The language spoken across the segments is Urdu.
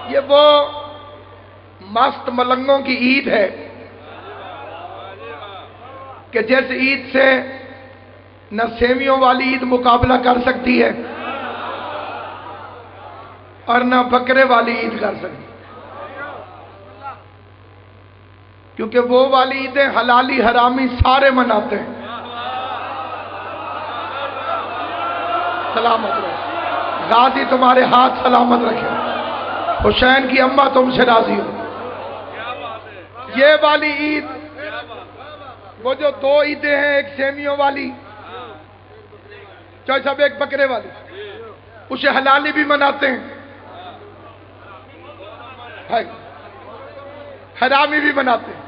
یہ وہ مست ملنگوں کی عید ہے کہ جس عید سے نہ سیویوں والی عید مقابلہ کر سکتی ہے اور نہ بکرے والی عید کر سکتی، کیونکہ وہ والی عیدیں حلالی حرامی سارے مناتے ہیں۔ سلامت رہو، غازی تمہارے ہاتھ سلامت رکھے، حسین کی اماں تم سے راضی ہو۔ یہ والی عید، وہ جو دو عیدیں ہیں، ایک سیمیوں والی چاہے سب، ایک بکرے والی، اسے حلالی بھی مناتے ہیں، حرامی بھی مناتے ہیں۔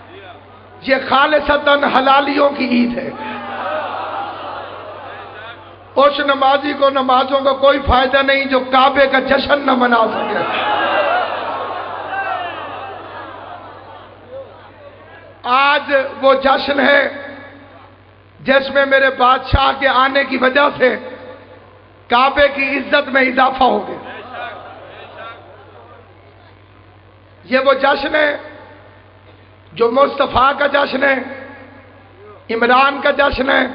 یہ خالصتاً حلالیوں کی عید ہے۔ اس نمازی کو نمازوں کا کوئی فائدہ نہیں جو کعبے کا جشن نہ منا سکے۔ آج وہ جشن ہے جس میں میرے بادشاہ کے آنے کی وجہ سے کعبے کی عزت میں اضافہ ہو گیا۔ یہ وہ جشن ہے جو مصطفیٰ کا جشن ہے، عمران کا جشن ہے،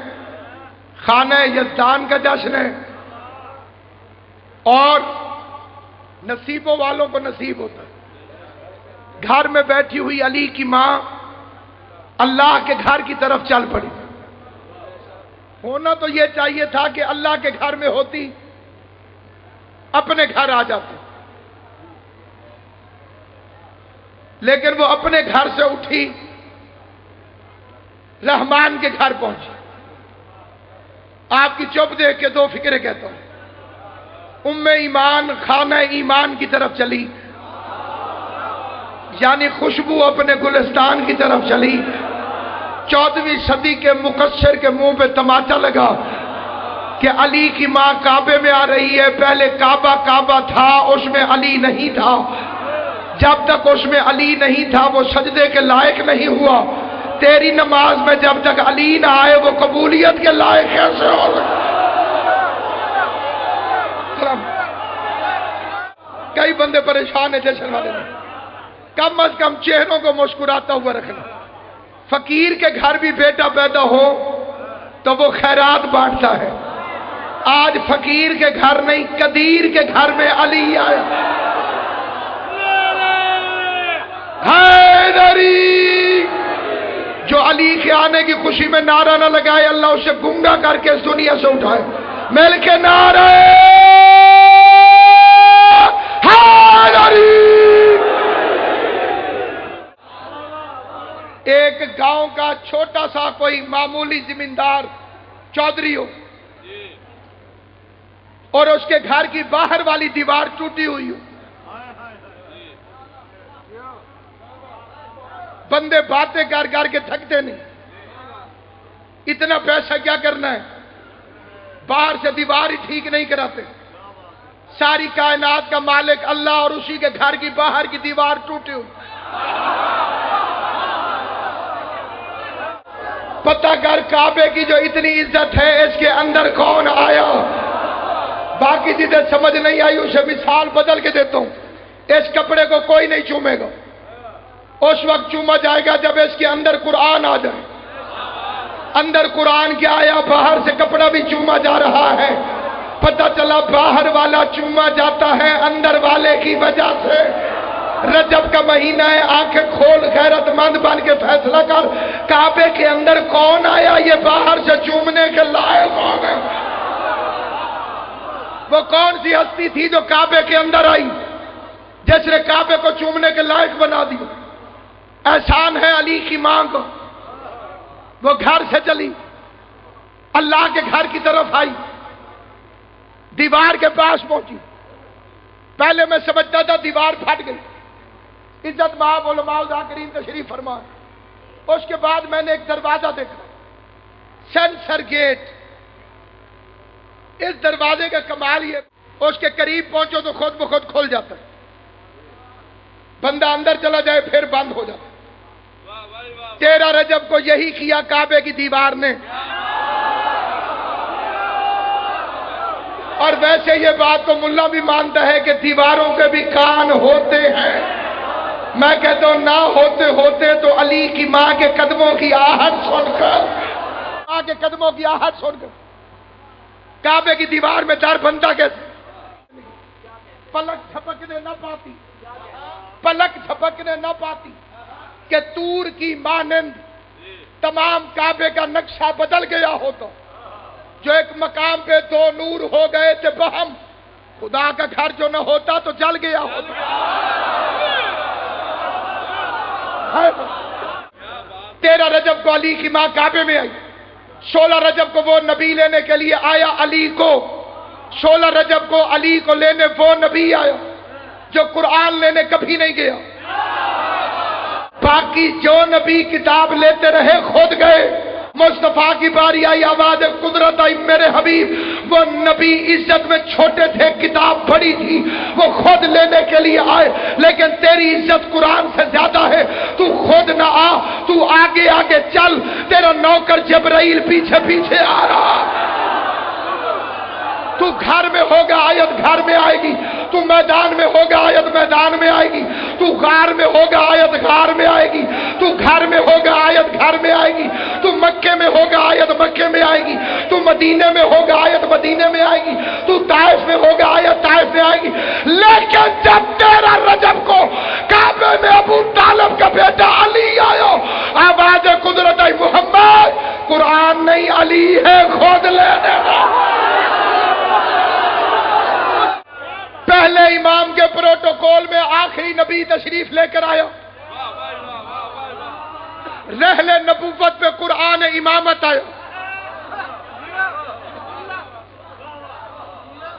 خانہ یزدان کا جشن ہے، اور نصیبوں والوں کو نصیب ہوتا ہے۔ گھر میں بیٹھی ہوئی علی کی ماں اللہ کے گھر کی طرف چل پڑی۔ ہونا تو یہ چاہیے تھا کہ اللہ کے گھر میں ہوتی، اپنے گھر آ جاتی، لیکن وہ اپنے گھر سے اٹھی، رحمان کے گھر پہنچی۔ آپ کی چپ دیکھ کے دو فکریں کہتا ہوں۔ ام ایمان خانہ ایمان کی طرف چلی، یعنی خوشبو اپنے گلستان کی طرف چلی۔ 14ویں صدی کے مقصر کے منہ پہ تماچا لگا کہ علی کی ماں کعبے میں آ رہی ہے۔ پہلے کعبہ کعبہ تھا، اس میں علی نہیں تھا۔ جب تک اس میں علی نہیں تھا وہ سجدے کے لائق نہیں ہوا۔ تیری نماز میں جب تک علی نہ آئے وہ قبولیت کے لائق کیسے ہو سکتا؟ کئی بندے پریشان ہیں جشن والے میں، کم از کم چہروں کو مسکراتا ہوا رکھنا۔ فقیر کے گھر بھی بیٹا پیدا ہو تو وہ خیرات بانٹتا ہے۔ آج فقیر کے گھر نہیں، قدیر کے گھر میں علی آئے۔ حیدری، جو علی کے آنے کی خوشی میں نعرہ نہ لگائے اللہ اسے گنگا کر کے اس دنیا سے اٹھائے۔ مل کے نعرہ حیدری۔ ایک گاؤں کا چھوٹا سا کوئی معمولی زمیندار چودھری ہو اور اس کے گھر کی باہر والی دیوار ٹوٹی ہوئی ہو، بندے باتیں کر کر کے تھکتے نہیں، اتنا پیسہ کیا کرنا ہے، باہر سے دیوار ہی ٹھیک نہیں کراتے۔ ساری کائنات کا مالک اللہ اور اسی کے گھر کی باہر کی دیوار ٹوٹی ہوئی۔ پتہ کر کعبے کی جو اتنی عزت ہے اس کے اندر کون آیا؟ باقی چیزیں سمجھ نہیں آئی، اسے مثال بدل کے دیتا ہوں۔ اس کپڑے کو کوئی نہیں چومے گا، اس وقت چوما جائے گا جب اس کے اندر قرآن آ جائے۔ اندر قرآن کیا آیا، باہر سے کپڑا بھی چوما جا رہا ہے۔ پتہ چلا باہر والا چوما جاتا ہے اندر والے کی وجہ سے۔ رجب کا مہینہ ہے، آنکھیں کھول غیرت مند بن کے فیصلہ کر، کعبے کے اندر کون آیا یہ باہر سے چومنے کے لائق ہو گئے؟ وہ کون سی ہستی تھی جو کعبے کے اندر آئی جس نے کعبے کو چومنے کے لائق بنا دیا؟ احسان ہے علی کی ماں کو، وہ گھر سے چلی، اللہ کے گھر کی طرف آئی، دیوار کے پاس پہنچی۔ پہلے میں سمجھتا تھا دیوار پھٹ گئی، عزت مآب علماء ذاکرین تشریف فرما۔ اس کے بعد میں نے ایک دروازہ دیکھا، سینسر گیٹ۔ اس دروازے کا کمال یہ، اس کے قریب پہنچو تو خود بخود کھل جاتا ہے، بندہ اندر چلا جائے پھر بند ہو جاتا ہے۔ 13 رجب کو یہی کیا کعبے کی دیوار نے۔ اور ویسے یہ بات تو ملا بھی مانتا ہے کہ دیواروں کے بھی کان ہوتے ہیں. میں کہتا ہوں نہ ہوتے ہوتے تو علی کی ماں کے قدموں کی آہٹ سن کر کعبے کی دیوار میں در بنتا کیسے؟ پلک جھپکنے نہ پاتی کہ طور کی مانند تمام کعبے کا نقشہ بدل گیا ہوتا. جو ایک مقام پہ دو نور ہو گئے تھے بہم، خدا کا گھر جو نہ ہوتا تو جل گیا ہوتا. 13 رجب کو علی کی ماں کعبے میں آئی. 16 رجب کو وہ نبی لینے کے لیے آیا علی کو. 16 رجب کو علی کو لینے وہ نبی آیا جو قرآن لینے کبھی نہیں گیا. باقی جو نبی کتاب لیتے رہے خود گئے. مصطفیٰ کی باری آئی، آواز قدرت آئی، میرے حبیب. وہ نبی عزت میں چھوٹے تھے، کتاب بڑی تھی، وہ خود لینے کے لیے آئے. لیکن تیری عزت قرآن سے زیادہ ہے، تو خود نہ آ، تو آگے آگے چل، تیرا نوکر جبرائیل پیچھے پیچھے آ رہا. تو گھر میں ہوگا آیت گھر میں آئے گی، تو میدان میں ہوگا آیت میدان میں آئے گی، تو غار میں ہوگا آیت غار میں آئے گی، تو گھر میں ہوگا آیت گھر میں آئے گی، تو مکے میں ہوگا آیت مکے میں آئے گی، تو مدینے میں ہوگا آیت مدینے میں آئے گی، تو طائف میں ہوگا آیت طائف میں آئے گی. لیکن جب 13 رجب کو کعبے میں ابو طالب کا بیٹا علی آیا، آواز قدرت آئی، محمد قرآن نہیں علی ہے، خود لینے کا. پہلے امام کے پروٹوکول میں آخری نبی تشریف لے کر آیا. رحل نبوت پہ قرآن امامت آیا.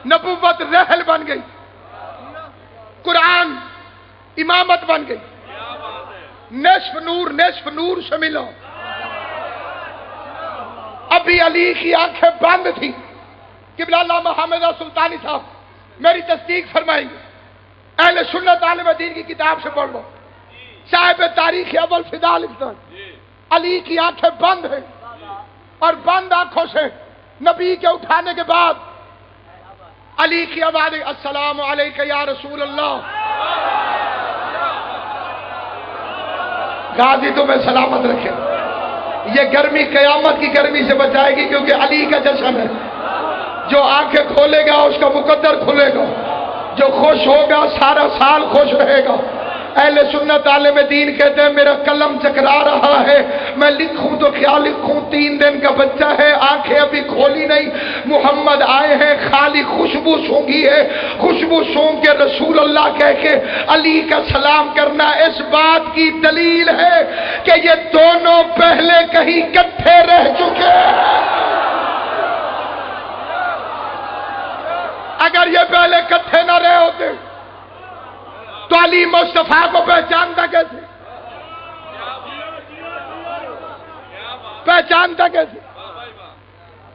نبوت رحل بن گئی، قرآن امامت بن گئی. نصف نور سے ملا. ابھی علی کی آنکھیں بند تھی. قبلہ علامہ حامد سلطانی صاحب میری تصدیق فرمائیں گے. اہل سنت عالم دین کی کتاب سے پڑھ لو. صاحب تاریخ اول فدا لکھتا ہے علی کی آنکھیں بند ہیں، اور بند آنکھوں سے نبی کے اٹھانے کے بعد علی کی آواز، السلام علیکہ یا رسول اللہ. غازی تمہیں سلامت رکھے. یہ گرمی قیامت کی گرمی سے بچائے گی، کیونکہ علی کا جشن ہے. جو آنکھیں کھولے گا اس کا مقدر کھلے گا، جو خوش ہوگا سارا سال خوش رہے گا. اہل سنت عالم دین کہتے ہیں میرا قلم چکرا رہا ہے، میں لکھوں تو کیا لکھوں، 3 دن کا بچہ ہے، آنکھیں ابھی کھولی نہیں. محمد آئے ہیں، خالی خوشبو سونگھی ہے، خوشبو سونگ کے رسول اللہ کہہ کے علی کا سلام کرنا اس بات کی دلیل ہے کہ یہ دونوں پہلے کہیں اکٹھے رہ چکے ہیں. اگر یہ پہلے اکٹھے نہ رہے ہوتے تو علی مصطفیٰ کو پہچانتا کیسے؟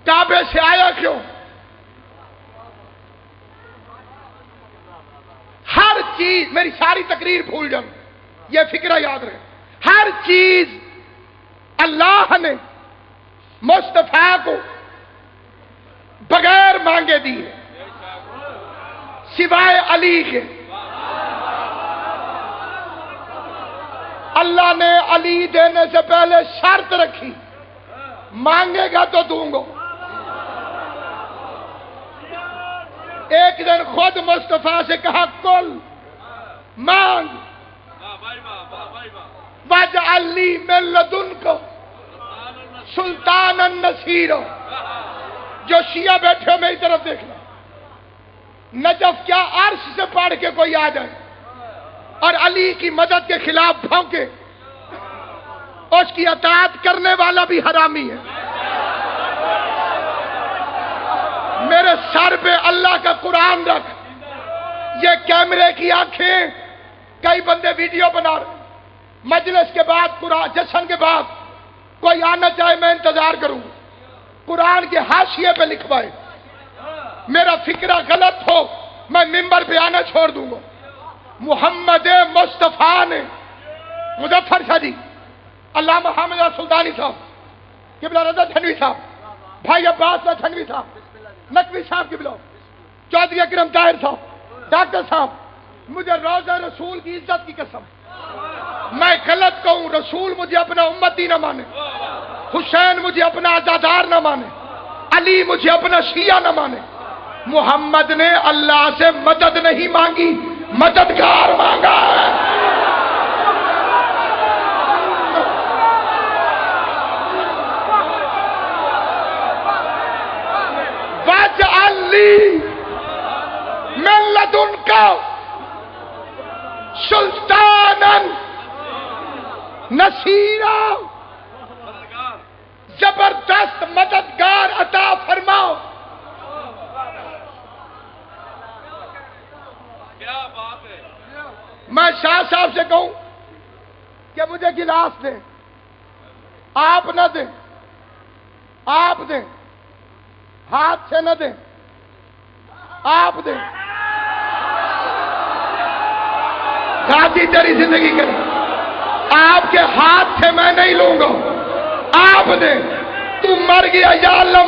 کعبے سے آیا کیوں؟ ہر چیز، میری ساری تقریر بھول جاؤں، یہ فکرہ یاد رہے، ہر چیز اللہ نے مصطفیٰ کو بغیر مانگے دی ہے سوائے علی کے. اللہ نے علی دینے سے پہلے شرط رکھی، مانگے گا تو دوں گا. ایک دن خود مصطفیٰ سے کہا کل مانگ، واجعل لی من لدنک سلطانا نصیرا. جو شیعہ بیٹھے ہو میری طرف دیکھنا، نجف کیا عرش سے پڑھ کے کوئی آ جائے اور علی کی مدد کے خلاف بھونکے، اس کی اطاعت کرنے والا بھی حرامی ہے. میرے سر پہ اللہ کا قرآن رکھ. یہ کیمرے کی آنکھیں، کئی بندے ویڈیو بنا رہے، مجلس کے بعد قرآن جشن کے بعد کوئی آنا چاہے میں انتظار کروں، قرآن کے حاشیے پہ لکھوائے. میرا فکرہ غلط ہو میں ممبر پہ آنا چھوڑ دوں گا. محمد مصطفیٰ نے، مظفر شاہ جی، علامہ حامد سلطانی صاحب، قبلہ رضا تھنوی صاحب، بھائی عباس تھنوی صاحب، نقوی صاحب قبلہ، چودھری اکرم طاہر صاحب، ڈاکٹر صاحب، مجھے روزہ رسول کی عزت کی قسم، میں غلط کہوں، رسول مجھے اپنا امتی نہ مانے، حسین مجھے اپنا عزادار نہ مانے، علی مجھے اپنا شیعہ نہ مانے، محمد نے اللہ سے مدد نہیں مانگی، مددگار مانگا ہے۔ وَاجْعَلْ لِي مِن لَّدُنْكَ سُلْطَانًا نَصِيرًا، زبردست مددگار عطا فرماؤ۔ کیا بات ہے! میں شاہ صاحب سے کہوں کہ مجھے گلاس دیں، آپ نہ دیں، آپ دیں، ہاتھ سے نہ دیں، آپ دیں، غازی تیری زندگی کرے، آپ کے ہاتھ سے میں نہیں لوں گا، آپ دیں، تو مر گیا یا اللہ